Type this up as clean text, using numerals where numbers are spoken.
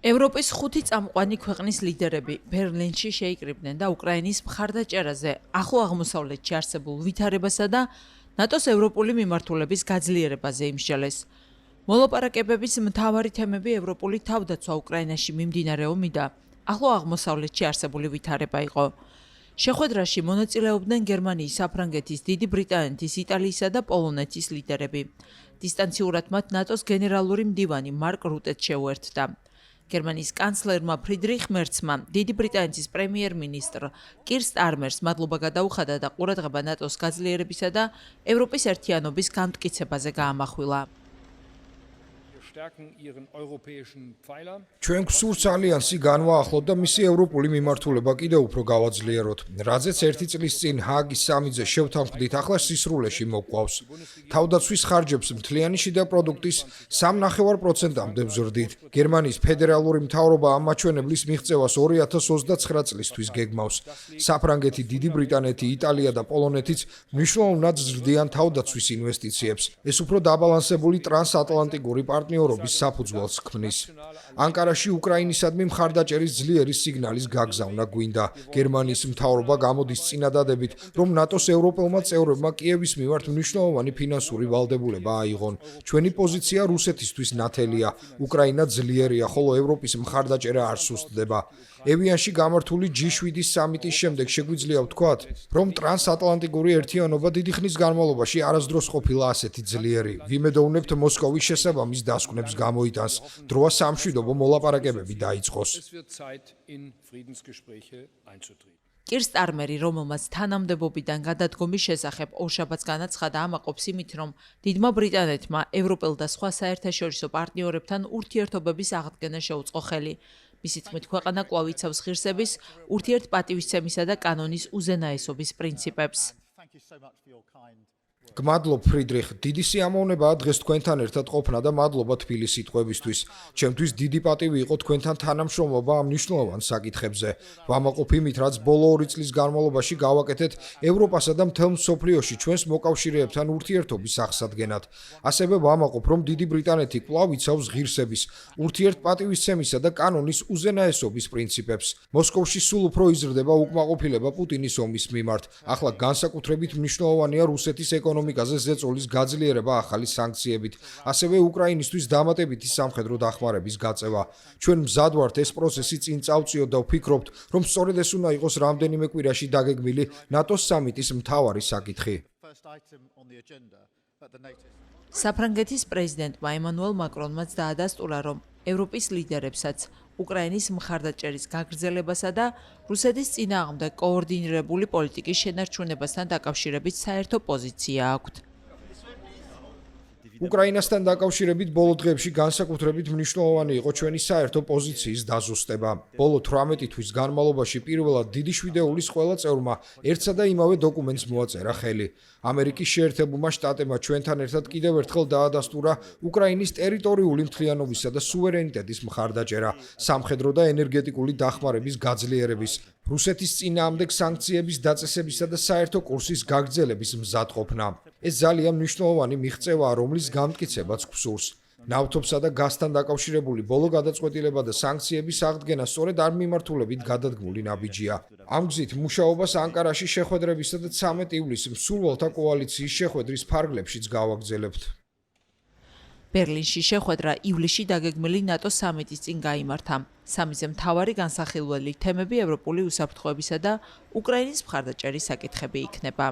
ევროპის 5 წამყვანი ქვეყნის ლიდერები ბერლინში შეიკრიბნენ და უკრაინის მხარდაჭერაზე ახლო აღმოსავლეთში არსებულ ვითარებასა და ნატოს ევროპული მიმართულების გაძლიერებაზე იმსჯელეს. მოლაპარაკებების მთავარი თემები ევროპული თავდაცვა უკრაინაში მიმდინარე ომი და ახლო აღმოსავლეთში არსებული ვითარება იყო. შეხვედრაში მონაწილეობდნენ გერმანიის, საფრანგეთის, დიდი ბრიტანეთის, იტალიისა და პოლონეთის ლიდერები. დისტანციურად მათ ნატოს გენერალური მდივანი მარკ რუტეც შეუერთდა. გერმანიის კანცლერმა ფრიდრიხ მერცმა დიდი ბრიტანეთის პრემიერ-მინისტრ კირ სტარმერს მადლობა გადაუხადა და ყურადღება ნატოს გაძლიერებისა და ევროპის ერთიანობის განმტკიცებაზე გაამახვილა. ჩვენ გვსურს ალიანსი განვაახლოთ და მისი ევროპული მიმართულება კიდევ უფრო გავაძლიეროთ. რაზეც ერთი წლის წინ ჰააგის სამიტზე შევთანხმდით, ახლა სისრულეში მოგვყავს. თავდაცვის ხარჯებს მთლიანი შიდა პროდუქტის 3.9%-მდე ვზრდით. გერმანიის ფედერალური მთავრობა ამ მაჩვენებლის მიღწევას 2029 წლისთვის გეგმავს. საფრანგეთი, დიდი ბრიტანეთი, იტალია და პოლონეთიც მნიშვნელოვნად ზრდიან თავდაცვის ინვესტიციებს. ეს უფრო დაბალანსებული ტრანსატლანტიკური პარტნიორობის საფუძველს ქმნის. ანკარაში უკრაინისადმი მხარდაჭერის ძლიერი სიგნალის გაგზავნა გვინდა. გერმანიის მთავრობა გამოდის წინადადებით, რომ ნატოს ევროპელმა წევრებმა კიევის მიმართ მნიშვნელოვანი ფინანსური ვალდებულება აიღონ. ჩვენი პოზიცია რუსეთისთვის ნათელია. უკრაინა ძლიერია, ხოლო ევროპის მხარდაჭერა არ სუსტდება. ევიანში გამართული G7 სამიტის შემდეგ შეგვიძლია ვთქვათ, რომ ტრანსატლანტიკური ერთიანობა დიდი ხნის განმავლობაში არასდროს ყოფილა ასეთი ძლიერი. ვიმედოვნებთ მოსკოვის შესაბამის დასკვნებს გამოიტანს. დროა სამშვიდობო მოლაპარაკებები დაიწყოს. კირ სტარმერი, რომელმაც თანამდებობიდან გადადგომის შესახებ ორშაბათს განაცხადა, ამაყობს იმით, რომ დიდმა ბრიტანეთმა ევროპელ და სხვა საერთაშორისო პარტნიორებთან ურთიერთობების აღდგენა შეუწყო ხელი. მისი თქმით, ქვეყანა კვლავ იცავს ღირსების, ურთიერთპატივისცემისა და კანონის უზენაესობის პრინციპებს. გმადლობ ფრიდრიხ, დიდი სიამოვნებაა დღეს თქვენთან ერთად ყოფნა და მადლობა თბილი სიტყვებისთვის. ჩემთვის დიდი პატივი იყო თქვენთან თანამშრომლობა ამ მნიშვნელოვან საკითხებზე. ვამაყობ იმით, რაც ბოლო 2 წლის განმავლობაში გავაკეთეთ ევროპასა და მთელ მსოფლიოში ჩვენს მოკავშირეებთან ურთიერთობის აღსადგენად. ასევე ვამაყობ, რომ დიდი ბრიტანეთი კვლავ იცავს ღირსების, ურთიერთპატივისცემისა და კანონის უზენაესობის პრინციპებს. მოსკოვში სულ უფრო იზრდება უკმაყოფილება პუტინის ომის მიმართ. ახლა განსაკუთრებით მნიშვნელოვანია რუსეთის ეკონომიკაზე ზეწოლის გაძლიერება ახალი სანქციებით, ასევე უკრაინისთვის დამატებითი სამხედრო დახმარების გაწევა. ჩვენ მზად ვართ ეს პროცესი წინ წავწიოთ და ვფიქრობთ, რომ სწორედ ეს უნდა იყოს რამდენიმე კვირაში დაგეგმილი ნატოს სამიტის მთავარი საკითხი. საფრანგეთის პრეზიდენტმა ემანუელ მაკრონმაც დაადასტურა, რომ ევროპის ლიდერებსაც უკრაინის მხარდაჭერის გაგრძელებასა და რუსეთის წინააღმდეგ კოორდინირებული პოლიტიკის შენარჩუნებასთან დაკავშირებით საერთო პოზიცია აქვთ. უკრაინასთან დაკავშირებით ბოლო დღეებში განსაკუთრებით მნიშვნელოვანი იყო ჩვენი საერთო პოზიციის დაზუსტება. ბოლო 18 თვის განმავლობაში პირველად დიდი შვიდეულის ყველა წევრმა ერთსა და იმავე დოკუმენტს მოაწერა ხელი. ამერიკის შეერთებულმა შტატებმა ჩვენთან ერთად კიდევ ერთხელ დაადასტურა უკრაინის ტერიტორიული მთლიანობისა და სუვერენიტეტის მხარდაჭერა, სამხედრო და ენერგეტიკული დახმარების გაძლიერების, რუსეთის წინააღმდეგ სანქციების დაწესებისა და საერთო კურსის გაგრძელების მზადყოფნა. ეს ძალიან მნიშვნელოვანი მიღწევაა, რომლის განმტკიცებაც გვსურს. ნავთობსა და გაზთან დაკავშირებული ბოლო გადაწყვეტილება და სანქციების აღდგენა სწორედ ამ მიმართულებით გადადგმული ნაბიჯია. ამ გზით მუშაობას ანკარაში შეხვედრებისა და 13 ივლისის მსურველთა კოალიციის შეხვედრის ფარგლებშიც გავაგრძელებთ. ბერლინში შეხვედრა ივლისში დაგეგმილი ნატოს სამიტის წინ გაიმართა. სამიტზე მთავარი განსახილველი თემები ევროპული უსაფრთხოებისა და უკრაინის მხარდაჭერის საკითხები იქნება.